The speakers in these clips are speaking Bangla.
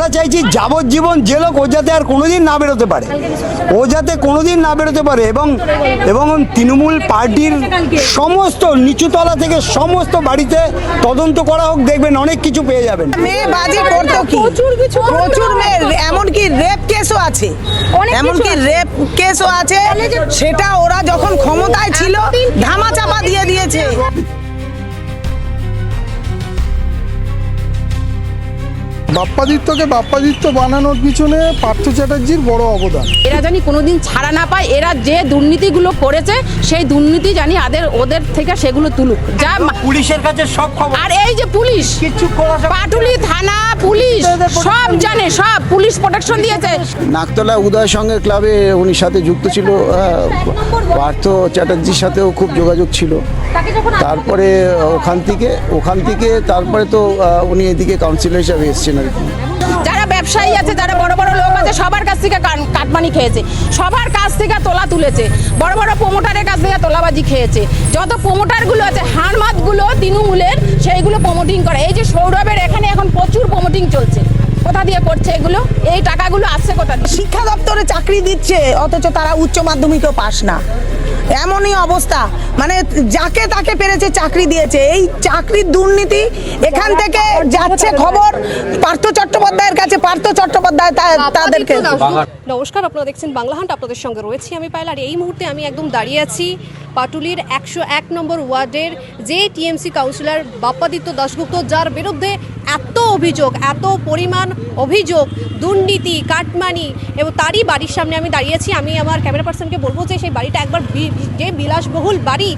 আমরা চাইছি যাবজ্জীবন জেল হোক, ও যাতে আর কোনোদিন না বেরোতে পারে, ও যাতে কোনোদিন না বেরোতে পারে। এবং তৃণমূল পার্টির সমস্ত নিচুতলা থেকে সমস্ত বাড়িতে তদন্ত করা হোক, দেখবেন অনেক কিছু পেয়ে যাবেন। মেয়ে বাজি করতো কি প্রচুর মেয়ে, এমনকি রেপ কেসও আছে, সেটা ওরা যখন ক্ষমতায় ছিল ধামাচাপা দিয়ে দিয়েছে। বাপ্পাদিত্যকে বাপ্পাদিত্য বানানোর পিছনে পার্থ চ্যাটার্জির বড় অবদান। এরা জানি কোনোদিন ছাড়া না পায়, এরা যে দুর্নীতিগুলো করেছে সেই দুর্নীতি জানি ওদের থেকে সেগুলো তুলুক, যা পুলিশের কাছে সব খবর। আর এই যে পুলিশ কিছু পাটুলি থানা পুলিশ সব জানে, সব পুলিশ প্রোটেকশন দিয়েছে। নাকতলা উদয় সংঘের ক্লাবে উনি সাথে যুক্ত ছিল, পার্থ চ্যাটার্জির সাথেও খুব যোগাযোগ ছিল। তারপরে ওখান থেকে তারপরে তো উনি এদিকে কাউন্সিলর হিসাবে এসেছেন আর কি। যারা ব্যবসায়ী আছে, যারা বড় বড় লোক আছে, সবার কাছ থেকে কাটমানি খেয়েছে, সবার কাছ থেকে তোলা তুলেছে, বড় বড় প্রমোটারের কাছ থেকে তোলাবাজি খেয়েছে। যত প্রমোটারগুলো আছে হারমাতগুলো তৃণমূলের, সেইগুলো প্রমোটিং করে। এই যে সৌরভের এখানে এখন প্রচুর প্রমোটিং চলছে, কোথা দিয়ে করছে এগুলো? এই টাকাগুলো আসছে কোথা দিয়ে? শিক্ষা দপ্তরে চাকরি দিচ্ছে অথচ তারা উচ্চ মাধ্যমিকও পাস না, এমনই অবস্থা। মানে যাকে তাকে পেরেছে চাকরি দিয়েছে। এই চাকরির দুর্নীতি এখান থেকে যাচ্ছে খবর পার্থ চট্টোপাধ্যায়ের কাছে। পার্থ চট্টোপাধ্যায় তাদেরকে। নমস্কার, আপনারা দেখছেন বাংলা হান্ট, আপনাদের সঙ্গে রয়েছি আমি পায়েল। আর এই মুহূর্তে আমি একদম দাঁড়িয়ে আছি পাটুলির 101 নম্বর ওয়ার্ডের যে টিএমসি কাউন্সিলর বাপ্পাদিত্য দাশগুপ্ত, যার বিরুদ্ধে এত অভিযোগ, এত পরিমাণ অভিযোগ, দুর্নীতি, কাটমানি, এবং তারই বাড়ির সামনে আমি দাঁড়িয়েছি। আমি আমার ক্যামেরা পার্সনকে বলবো যে সেই বাড়িটা একবার যে বিলাসবহুল বাড়ি,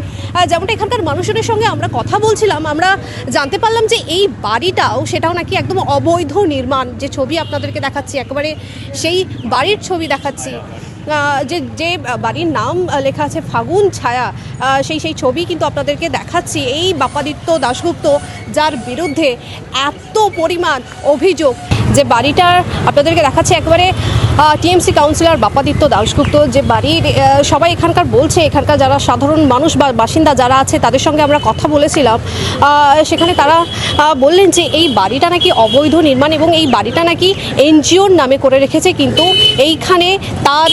যেমনটা এখানকার মানুষজনের সঙ্গে আমরা কথা বলছিলাম, আমরা জানতে পারলাম যে এই বাড়িটাও সেটাও নাকি একদম অবৈধ নির্মাণ। যে ছবি আপনাদেরকে দেখাচ্ছি, একেবারে সেই বাড়ির ছবি দেখাচ্ছি, যে বাড়ির নাম লেখা আছে ফাগুন ছায়া, সেই ছবি কিন্তু আপনাদেরকে দেখাচ্ছি। এই বাপ্পাদিত্য দাশগুপ্ত, যার বিরুদ্ধে এত পরিমাণ অভিযোগ, যে বাড়িটার আপনাদেরকে দেখাচ্ছে একেবারে টিএমসি কাউন্সিলর বাপ্পাদিত্য দাশগুপ্ত যে বাড়ির, সবাই এখানকার বলছে, এখানকার যারা সাধারণ মানুষ বা বাসিন্দা যারা আছে তাদের সঙ্গে আমরা কথা বলেছিলাম, সেখানে তারা বললেন যে এই বাড়িটা নাকি অবৈধ নির্মাণ এবং এই বাড়িটা নাকি এনজিওর নামে করে রেখেছে। কিন্তু এইখানে তার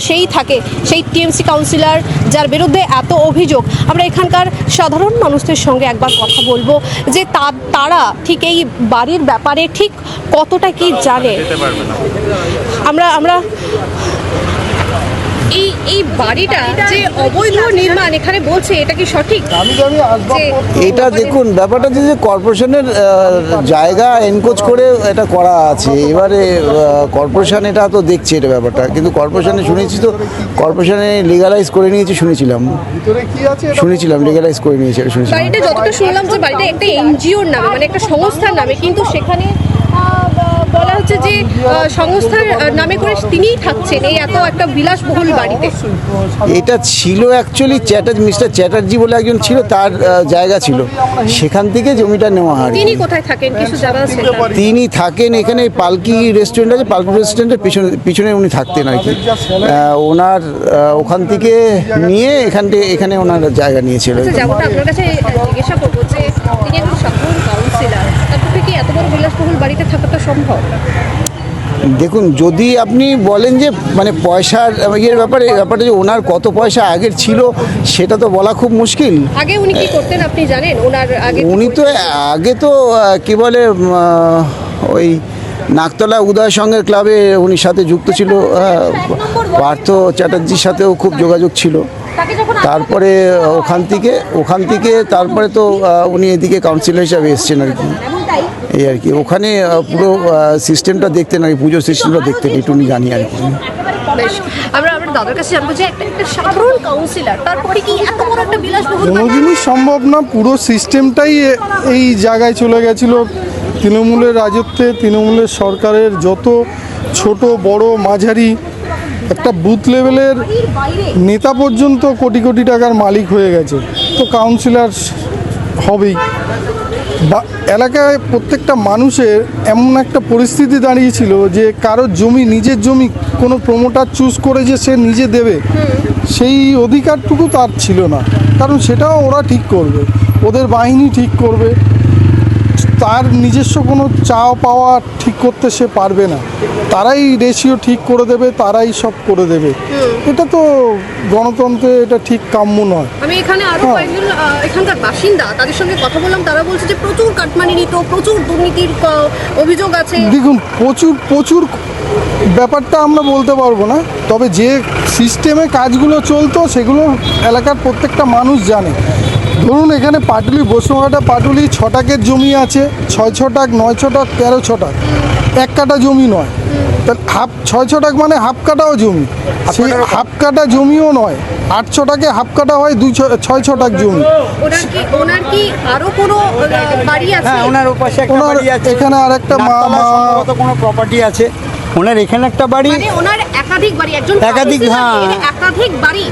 সেই টিএমসি কাউন্সিলর যার বিরুদ্ধে এত অভিযোগ, আমরা এখানকার সাধারণ মানুষদের সঙ্গে একবার কথা বলবো যে তারা ঠিক এই বাড়ির ব্যাপারে ঠিক কতটা কি জানে। আমরা এই বাড়িটা যে অবৈধ নির্মাণ এখানে বলছে, এটা কি সঠিক? এটা দেখুন, ব্যাপারটা যে কর্পোরেশনের জায়গা এনকোচ করে এটা করা আছে। এবারে কর্পোরেশন এটা তো দেখছে এটা ব্যাপারটা, কিন্তু কর্পোরেশনে শুনেছি তো কর্পোরেশনে লিগালাইজ করে নিয়েছে, শুনেছিলাম লিগালাইজ করে নিয়েছে শুনেছিলাম। বাড়িটা যতটা শুনলাম যে বাড়িটা একটা এনজিওর নামে, মানে একটা সংস্থার নামে, কিন্তু সেখানে বলা হচ্ছে যে সংস্থার নামে করে তিনিই থাকছেন এই এত একটা বিলাসবহুল বাড়িতে। এটা ছিল অ্যাকচুয়ালি মিস্টার চ্যাটার্জি বলে একজন ছিল, তার জায়গা ছিল, সেখান থেকে জমিটা নেওয়া হয়। তিনি কোথায় থাকেন কিছু জানা আছে? তিনি থাকেন এখানে পালকি রেস্টুরেন্ট আছে, পালকি রেস্টুরেন্টের পিছনে উনি থাকতেন আর কি। ওনার ওখান থেকে নিয়ে এখানে ওনার জায়গা নিয়েছিল। যেমনটা আপনার কাছে জিজ্ঞাসা করবো যে তিনি একজন সাধারণ কাউন্সিলর, তার পক্ষে কি এত বড় বিলাসবহুল বাড়িতে থাকাটা সম্ভব? দেখুন, যদি আপনি বলেন যে মানে পয়সার ব্যাপারটা যে ওনার কত পয়সা আগের ছিল সেটা তো বলা খুব মুশকিল। আগে উনি কি করতেন আপনি জানেন? উনি তো আগে তো কি বলে ওই নাকতলা উদয় সংঘের ক্লাবে উনি সাথে যুক্ত ছিল, পার্থ চ্যাটার্জির সাথেও খুব যোগাযোগ ছিল। তারপরে ওখান থেকে তারপরে তো উনি এদিকে কাউন্সিলর হিসাবে এসেছেন আর কি। এই আর কি, ওখানে পুরো সিস্টেমটা দেখতেন আর কি, পুজোর সিস্টেমটা দেখতেন, এটুকুনি জানি আর কি। আমরা দাদার কাছে জানবো যে একটা সাধারণ কাউন্সিলর, তারপরে কি এত বড় একটা বিলাসবহুল কোনো জিনিস সম্ভব না, পুরো সিস্টেমটাই এই জায়গায় চলে গেছিল। তৃণমূলের রাজত্বে, তৃণমূলের সরকারের যত ছোট বড় মাঝারি একটা বুথ লেভেলের নেতা পর্যন্ত কোটি কোটি টাকার মালিক হয়ে গেছে, তো কাউন্সিলর হবেই। বা এলাকায় প্রত্যেকটা মানুষের এমন একটা পরিস্থিতি দাঁড়িয়েছিল যে কারো জমি, নিজের জমি কোনো প্রমোটার চুজ করে যে সে নিজে দেবে, সেই অধিকারটুকু তার ছিল না। কারণ সেটাও ওরা ঠিক করবে, ওদের বাহিনী ঠিক করবে। তার নিজস্ব কোনো চাওয়া পাওয়া ঠিক করতে সে পারবে না, তারাই রেশিও ঠিক করে দেবে, তারাই সব করে দেবে। এটা তো গণতন্ত্রে এটা ঠিক কাম্য নয়। আমি এখানে আরো কয়েকজন এখানকার বাসিন্দা তাদের সঙ্গে কথা বললাম, তারা বলছে যে প্রচুর কাটমানি নিত, প্রচুর দুর্নীতির অভিযোগ আছে। দেখুন, প্রচুর ব্যাপারটা আমরা বলতে পারবো না, তবে যে সিস্টেমে কাজগুলো চলতো সেগুলো এলাকার প্রত্যেকটা মানুষ জানে। ধরুন এখানে পাটুলি, বসুমাঘাটা পাটুলি 6 টাকের জমি আছে, 6 ছটাক, 9 ছটাক, 13 ছটাক, 1 কাটা জমি নয়। তাহলে 6 ছটাক মানে হাফ কাটাও জমি, সেই হাফ কাটা জমিও নয়। 8 ছটাকে হাফ কাটা হয় 6 ছটাক জমি। ওনার কি আরো কোনো বাড়ি আছে? হ্যাঁ, ওনার ওপাশে একটা ওনার বাড়ি আছে, এখানে আরেকটা সম্ভবত কোনো প্রপার্টি আছে ওনার এখানে একটা বাড়ি, মানে ওনার একাধিক বাড়ি, একজন একাধিক, হ্যাঁ। একাধিক বাড়ি।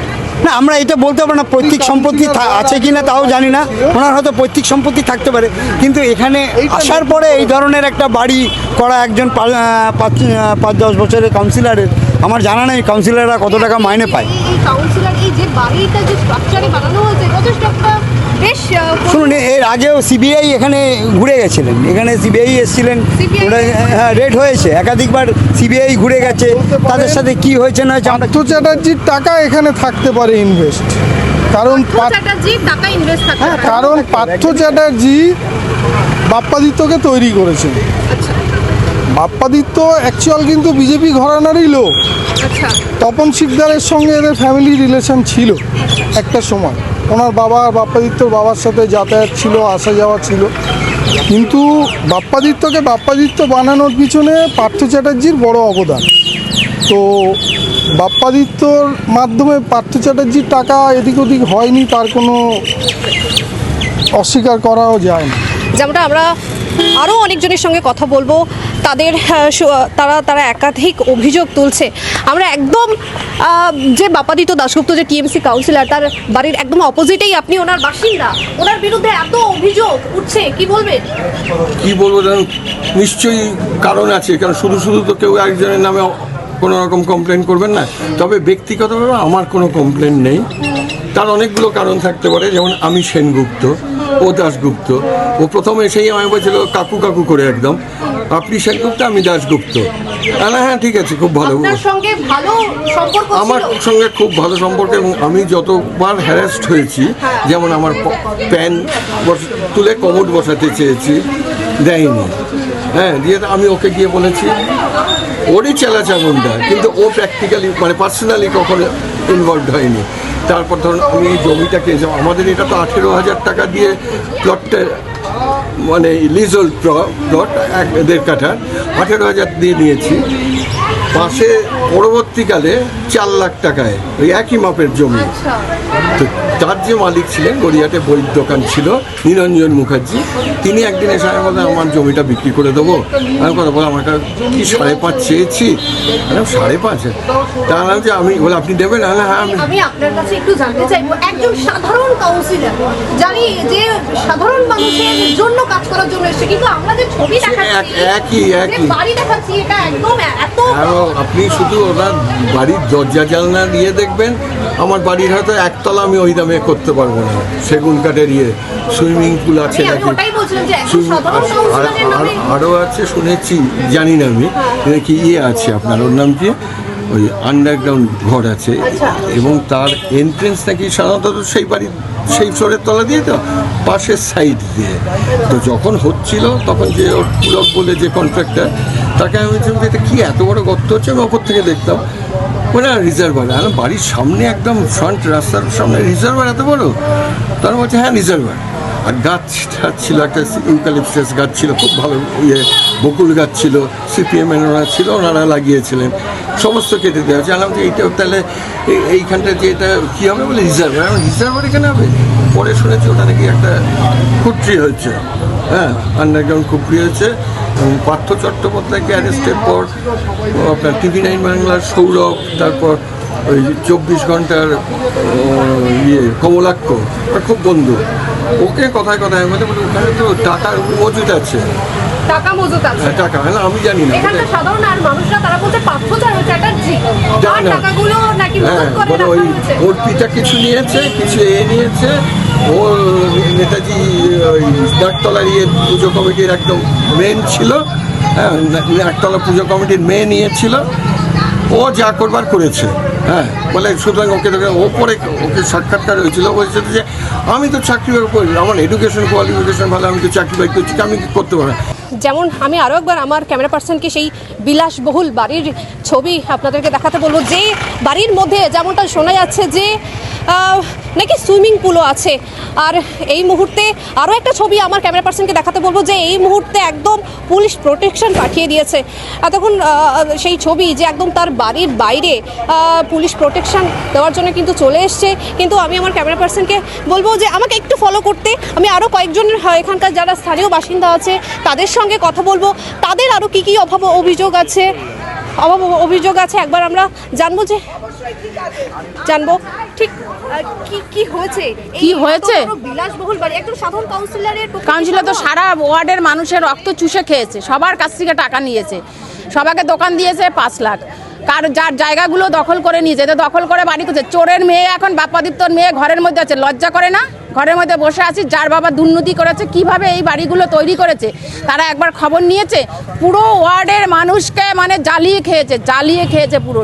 না, আমরা এটা বলতে পারবো না পৈতৃক সম্পত্তি আছে কিনা তাও জানি না, ওনার হয়তো পৈতৃক সম্পত্তি থাকতে পারে, কিন্তু এখানে আসার পরে এই ধরনের একটা বাড়ি করা একজন 5-10 বছরের কাউন্সিলরের, আমার জানা নেই কাউন্সিলররা কত টাকা মাইনে পায়। এই কাউন্সিলর এই যে বাড়িটা যে স্ট্রাকচারে বানানো হয়েছে যথেষ্ট একটা বেশ শুনুন, এর আগেও সিবিআই এখানে ঘুরে গেছিলেন, এখানে সিবিআই এসেছিলেন, ওটা হ্যাঁ রেড হয়েছে, একাধিকবার সিবিআই ঘুরে গেছে, তাদের সাথে কি হয়েছে না হয়েছে আমরা। পার্থ চ্যাটার্জির টাকা এখানে থাকতে পারে ইনভেস্ট, কারণ চ্যাটার্জি টাকা ইনভেস্ট থাকে। কারণ পার্থ চ্যাটার্জি বাপ্পাদিত্যকে তৈরি করেছেন। বাপ্পাদিত্য অ্যাকচুয়াল কিন্তু বিজেপি ঘরানারই লোক। আচ্ছা, তপন শিকদারের সঙ্গে এদের ফ্যামিলি রিলেশন ছিল একটা সময়, ওনার বাবা বাপ্পাদিত্যর বাবার সাথে যাতায়াত ছিল, আসা যাওয়া ছিল, কিন্তু বাপ্পাদিত্যকে বাপ্পাদিত্য বানানোর পিছনে পার্থ চ্যাটার্জির বড় অবদান। তো বাপ্পাদিত্যর মাধ্যমে পার্থ চ্যাটার্জির টাকা এদিক ওদিক হয়নি, তার কোনো অস্বীকার করাও যায় না। যেমনটা আমরা আরও অনেকজনের সঙ্গে কথা বলবো, তাদের তারা একাধিক অভিযোগ তুলছে। আমরা একদম যে বাপ্পাদিত্য দাশগুপ্ত যে টিএমসি কাউন্সিলর, তার বাড়ির একদম অপোজিটেই আপনি, ওনার বাসিন্দা, ওনার বিরুদ্ধে এত অভিযোগ উঠছে, কি বলবেন? কি বলবো জানেন, নিশ্চয়ই কারণ আছে, কারণ শুধু তো কেউ একজনের নামে কোনো রকম কমপ্লেন করবেন না। তবে ব্যক্তিগতভাবে আমার কোনো কমপ্লেন নেই, তার অনেকগুলো কারণ থাকতে পারে। যেমন আমি সেনগুপ্ত, ও দাশগুপ্ত, ও প্রথমে এসেই আমায় বলছিল কাকু কাকু করে একদম, আপনি সেনগুপ্ত আমি দাশগুপ্ত। হ্যাঁ ঠিক আছে, খুব ভালো, আপনার সঙ্গে ভালো সম্পর্ক ছিল? আমার সঙ্গে খুব ভালো সম্পর্ক, এবং আমি যতবার হ্যারাস্ট হয়েছি, যেমন আমার প্যান তুলে কমোড বসাতে চেয়েছি, দেয়নি। হ্যাঁ, দিয়ে আমি ওকে গিয়ে বলেছি, ওরই চেলাচামুন্ডা, কিন্তু ও প্র্যাকটিক্যালি মানে পার্সোনালি কখনো ইনভলভ হয়নি। তারপর ধরুন আমি এই জমিটাকে, আমাদের এটা তো 18,000 টাকা দিয়ে প্লটটা, মানে লিজল প্লট 1.5 কাঠা 18,000 দিয়ে নিয়েছি। পাশে পরবর্তীকালে 4 লাখ টাকায় ওই একই মাপের জমি। তো তার যে মালিক ছিলেন, গড়িয়াতে বইয়ের দোকান ছিল, নিরঞ্জন মুখার্জি, তিনি একদিন এসে আমি বললাম আমার জমিটা বিক্রি করে দেবো। আমি কথা বলে আমার কাছে কি 5.5 চেয়েছি, 5.5, তা না যে আমি বলে আপনি দেবেন? হ্যাঁ আমি আপনার কাছে একটু জানতে চাইবো, একজন সাধারণ কাউন্সিলর, জানি যে সাধারণ মানুষের জন্য কাজ করার জন্য এসেছে, কিন্তু আমরা যে ছবি দেখাচ্ছি, একই বাড়ি দেখাচ্ছি, এটা একদম এত আপনি শুধু ওনার বাড়ির দরজা জানলা দিয়ে দেখবেন, আমার বাড়ির হয়তো একতলা আমি ওই দামে করতে পারবো না। সেগুন কাঠের সুইমিং পুল আছে নাকি, আরও আছে শুনেছি, জানি না আমি, কি আছে আপনার, ওর নাম কি, ওই আন্ডারগ্রাউন্ড ঘর আছে, এবং তার এন্ট্রেন্স নাকি সাধারণত সেই বাড়ির সেই ফ্লোরের তলা দিয়ে, তো পাশের সাইড দিয়ে। তো যখন হচ্ছিল তখন যে ওর পুলক বলে যে কন্ট্রাক্টর, তাকে আমি বলছিলাম যে এটা কী এত বড় গর্ত হচ্ছে, আমি ওপর থেকে দেখতাম, মানে রিজার্ভার, আর বাড়ির সামনে একদম ফ্রন্ট রাস্তার সামনে রিজার্ভার এত বড়। তারা বলছে হ্যাঁ রিজার্ভার, আর গাছ ছিল, একটা ইউক্যালিপটাস গাছ ছিল, খুব ভালো বকুল গাছ ছিল, সিপিএমের ওরা ছিল, ওনারা লাগিয়েছিলেন, সমস্ত কেটে দেওয়া। জানলাম যে এইটা তাহলে এইখানটা যে এটা কী হবে, বলে রিজার্ভার। রিজার্ভার এখানে হবে? পরে শুনেছি ওটা নাকি একটা খুটরি হচ্ছে, হ্যাঁ আন্ডারগ্রাউন্ড খুপড়ি হয়েছে। এবং পার্থ চট্টোপাধ্যায়কে অ্যারেস্টের পর আপনার TV9 বাংলার সৌরভ, তারপর ওই 24 ঘন্টার কমলাক্ষ, খুব বন্ধু, ওকে কথায় কথায় বলে ওখানে তো টাকা মজুদ আছে, টাকা মজুদ আছে, টাকা, হ্যাঁ আমি জানি না, এখানকার সাধারণ আর মানুষরা তারা বলতে পার্থ চ্যাটার্জি আর টাকাগুলো নাকি মজুদ করে বলে রাখা ওই হয়েছে। ওর পিতা কিছু নিয়েছে, কিছু নিয়েছে, ও নেতাজি ওই নাকতলার পুজো কমিটির একদম মেন ছিল, হ্যাঁ, নাকতলা পুজো কমিটির মেন ছিল। ও যা করবার করেছে, হ্যাঁ, বলে সুতরাং ওকে ওপরে ওকে সাক্ষাৎকার হয়েছিল, বলছে যে আমি তো চাকরি করি, আমার এডুকেশন কোয়ালিফিকেশন ভালো, আমি তো চাকরি বাকরি করছি, আমি করতে পারি। যেমন আমি আরও একবার আমার ক্যামেরা পার্সনকে সেই বিলাসবহুল বাড়ির ছবি আপনাদেরকে দেখাতে বলবো, যে বাড়ির মধ্যে যেমনটা শোনা যাচ্ছে যে নাকি সুইমিং পুলও আছে। আর এই মুহূর্তে আরও একটা ছবি আমার ক্যামেরা পার্সনকে দেখাতে বলবো, যে এই মুহূর্তে একদম পুলিশ প্রোটেকশন পাঠিয়ে দিয়েছে। তখন সেই ছবি যে একদম তার বাড়ির বাইরে পুলিশ প্রোটেকশন দেওয়ার জন্য কিন্তু চলে এসছে। কিন্তু আমি আমার ক্যামেরা পার্সনকে বলবো যে আমাকে একটু ফলো করতে, আমি আরও কয়েকজন এখানকার যারা স্থানীয় বাসিন্দা আছে তাদের সঙ্গে কথা বলবো, তাদের আরও কী অভিযোগ আছে একবার আমরা জানবো ঠিক কি হয়েছে। বিলাসবহুল বাড়ি, একজন সাধারণ কাউন্সিলর তো সারা ওয়ার্ডের মানুষের রক্ত চুষে খেয়েছে, সবার কাছ থেকে টাকা নিয়েছে, সবাইকে দোকান দিয়েছে 5 লাখ, যার জায়গাগুলো দখল করে নিয়েছে, দখল করে বাড়ি করছে। চোরের মেয়ে এখন বাপ্পাদিত্যর মেয়ে ঘরের মধ্যে আছে, লজ্জা করে না? ঘরের মধ্যে বসে আছি, যার বাবা দুর্নীতি করেছে, কিভাবে এই বাড়িগুলো তৈরি করেছে তারা একবার খবর নিয়েছে? পুরো ওয়ার্ডের মানুষকে মানে জ্বালিয়ে খেয়েছে পুরো।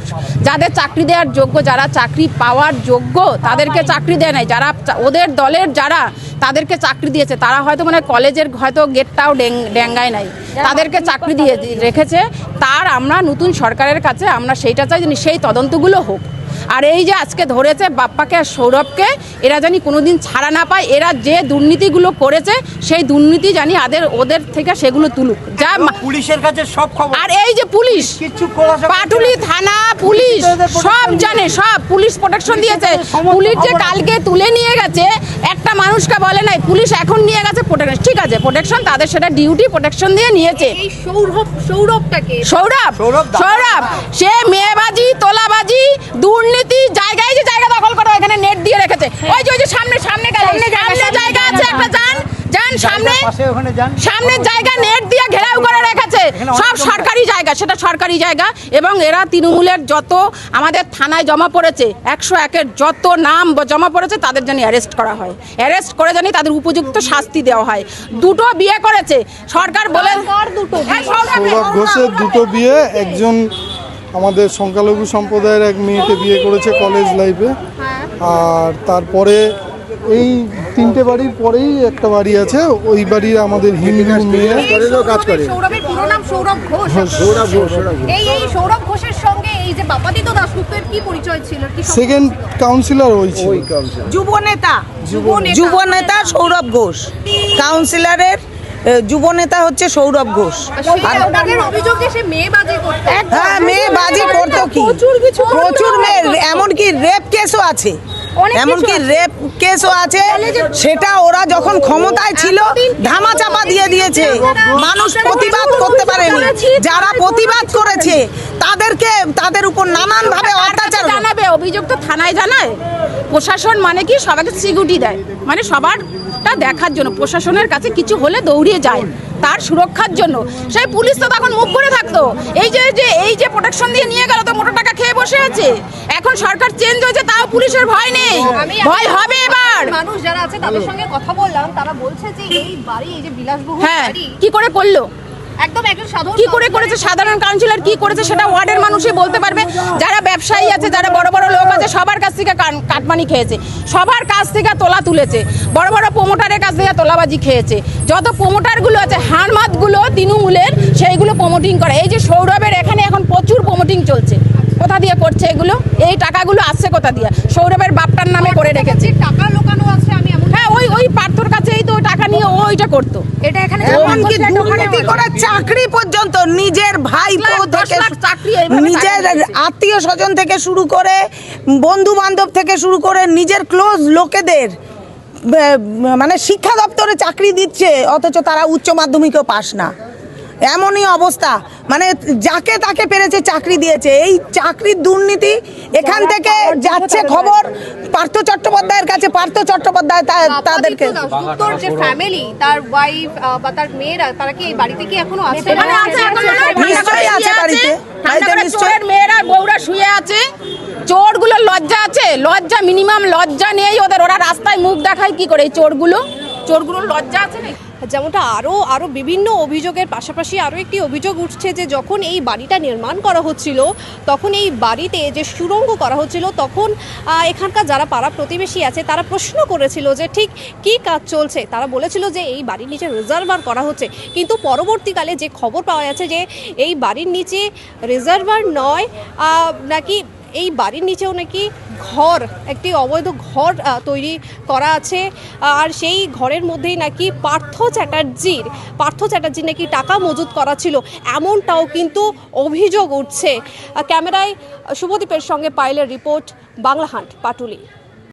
যাদের চাকরি দেওয়ার যোগ্য, যারা চাকরি পাওয়ার যোগ্য তাদেরকে চাকরি দেয় নাই, যারা ওদের দলের যারা তাদেরকে চাকরি দিয়েছে, তারা হয়তো মানে কলেজের হয়তো গেটটাও ডেঙ্গায় নাই, তাদেরকে চাকরি দিয়ে রেখেছে। তার আমরা নতুন সরকারের কাছে আমরা সেইটা চাই, জানি সেই তদন্তগুলো হোক। আর এই যে আজকে ধরেছে বাপ্পাকে আর সৌরভকে, এরা জানি কোনোদিন ছাড়া না পায়। এরা যে দুর্নীতিগুলো করেছে সেই দুর্নীতি জানি ওদের থেকে সেগুলো তুলুক, যা পুলিশের কাছে সব খবর। আর এই যে পুলিশ, পাটুলি থানা পুলিশ সব জানে, সব পুলিশ প্রোটেকশন দিয়েছে। পুলিশ যে কালকে তুলে নিয়ে গেছে, একটা মানুষকে বলে নাই, পুলিশ এখন নিয়ে গেছে প্রোটেকশন, ঠিক আছে প্রোটেকশন, তাদের সেটা ডিউটি, প্রোটেকশন দিয়ে নিয়েছে। সৌরভ সে মেয়েবাজি, তোলাবাজি, দুর্নীতি, জায়গায় যে জায়গা দখল করে এখানে নেট দিয়ে রেখেছে। ওই যে সামনে জায়গা আছে একটা, যান সামনের জায়গা নেট দিয়ে ঘেরাও করে রেখেছে, সব সরকারি জায়গা, সেটা সরকারি জায়গা। এবং এরা তৃণমূলের যত আমাদের থানায় জমা পড়েছে, 101-এর যত নাম জমা পড়েছে তাদের জানি অ্যারেস্ট করা হয়, অ্যারেস্ট করে জানি তাদের উপযুক্ত শাস্তি দেওয়া হয়। 2টো বিয়ে করেছে সরকার বলে, সৌরভ ঘোষের 2টো বিয়ে, একজন আমাদের সংখ্যালঘু সম্প্রদায়ের এক মেয়েকে বিয়ে করেছে কলেজ লাইফে, আর তারপরে এই 3টে বাড়ির পরেই একটা বাড়ি আছে, ওই বাড়ির আমাদের হিন্দু মেয়ে কাজ করে। সৌরভের পুরো নাম সৌরভ ঘোষ। এই সৌরভ ঘোষের সঙ্গে এই যে বাপ্পাদিত্য দাশগুপ্তের কি পরিচয় ছিল? সেকেন্ড কাউন্সিলর হয়েছিল, যুবনেতা সৌরভ ঘোষ, কাউন্সিলরের যুবনেতা হচ্ছে সৌরভ ঘোষ। অভিযোগ যে সে মেয়েবাজি করতো। হ্যাঁ, মেয়েবাজি করতো, কি প্রচুর মেয়ে, এমনকি রেপ কেসও আছে, সেটা ওরা যখন ক্ষমতায় ছিল ধামাচাপা দিয়ে দিয়েছে, মানুষ প্রতিবাদ করতে পারেনি। যারা প্রতিবাদ করেছে তাদের উপর নানান ভাবে অত্যাচার জানাবে, অভিযোগ তো থানায় জানায়। প্রশাসন মানে কি সবাইকে সিকিউরিটি দেয়, মানে সবারটা দেখার জন্য, প্রশাসনের কাছে কিছু হলে দৌড়িয়ে যায় তার সুরক্ষার জন্য। সেই পুলিশ তো তখন মুখ করে থাকতো, এই যে প্রোটেকশন দিয়ে নিয়ে গেল তো মোটা টাকা খেয়ে বসে আছে। এখন সরকার চেঞ্জ হয়েছে, তাও পুলিশের ভয় নেই, ভয় হবে এবার। মানুষ যারা আছে তাদের সঙ্গে কথা বললাম, তারা বলছে যে এই বাড়ি, এই যে বিলাসবহুল বাড়ি কি করে করলো, একদম একজন সাধারণ কি করে করেছে, সাধারণ কাউন্সিলর কি করেছে সেটা ওয়ার্ডের মানুষই বলতে পারবে। যারা ব্যবসায়ী আছে, যারা বড় বড় লোক আছে, সবার কাছ থেকে কাটমানি খেয়েছে, সবার কাছ থেকে তোলা তুলেছে, বড় বড় প্রমোটারের কাছ থেকে তোলাবাজি খেয়েছে। যত প্রমোটারগুলো আছে, হাড়মাতগুলো তৃণমূলের, সেইগুলো প্রমোটিং করে। এই যে সৌরভের এখানে এখন প্রচুর প্রমোটিং চলছে, কোথা দিয়ে করছে এগুলো? এই টাকাগুলো আসছে কোথা দিয়ে? সৌরভের বাপটার নামে করে রেখেছে, টাকা লোকানো আছে। আমি হ্যাঁ, ওই পার্থর কাছেই তো টাকা নিয়ে ওইটা করতো। এটা এখানে এমনকি দুর্নীতি করে চাকরি পর্যন্ত, নিজের ভাইপো থেকে, নিজের আত্মীয় স্বজন থেকে শুরু করে, বন্ধু বান্ধব থেকে শুরু করে, নিজের ক্লোজ লোকেদের মানে শিক্ষা দপ্তরে চাকরি দিচ্ছে, অথচ তারা উচ্চ মাধ্যমিকও পাস না। এমনই অবস্থা, মানে যাকে তাকে পেরেছে চাকরি দিয়েছে। এই চাকরির দুর্নীতি এখান থেকে যাচ্ছে খবর পার্থ চট্টোপাধ্যায়ের কাছে। পার্থ চট্টোপাধ্যায় তাদেরকে, যে ফ্যামিলি, তার ওয়াইফ বা তার মেয়েরা, তারা কি এই বাড়িতে কি এখনো আছে? নিশ্চয়ই আছে বাড়িতে, মেয়েরা বউরা শুয়ে আছে, চোরগুলো লজ্জা আছে? লজ্জা, মিনিমাম লজ্জা নেই ওদের। ওরা রাস্তায় মুখ দেখায় কি করে? এই চোরগুলোর লজ্জা আছে না? যেমনটা আরও বিভিন্ন অভিযোগের পাশাপাশি আরও একটি অভিযোগ উঠছে যে যখন এই বাড়িটা নির্মাণ করা হচ্ছিল, তখন এই বাড়িতে যে সুড়ঙ্গ করা হচ্ছিল, তখন এখানকার যারা পাড়া প্রতিবেশী আছে তারা প্রশ্ন করেছিল যে ঠিক কী কাজ চলছে। তারা বলেছিল যে এই বাড়ির নিচে রিজার্ভার করা হচ্ছে, কিন্তু পরবর্তীকালে যে খবর পাওয়া যাচ্ছে যে এই বাড়ির নিচে রিজার্ভার নয়, নাকি এই বাড়ির নিচেও নাকি একটি অবৈধ ঘর তৈরি করা আছে, আর সেই ঘরের মধ্যেই নাকি পার্থ চ্যাটার্জির নাকি টাকা মজুত করা ছিল, এমনটাও কিন্তু অভিযোগ উঠছে। ক্যামেরায় শুভদীপের সঙ্গে পায়েলের রিপোর্ট, বাংলা হান্ট, পাটুলি।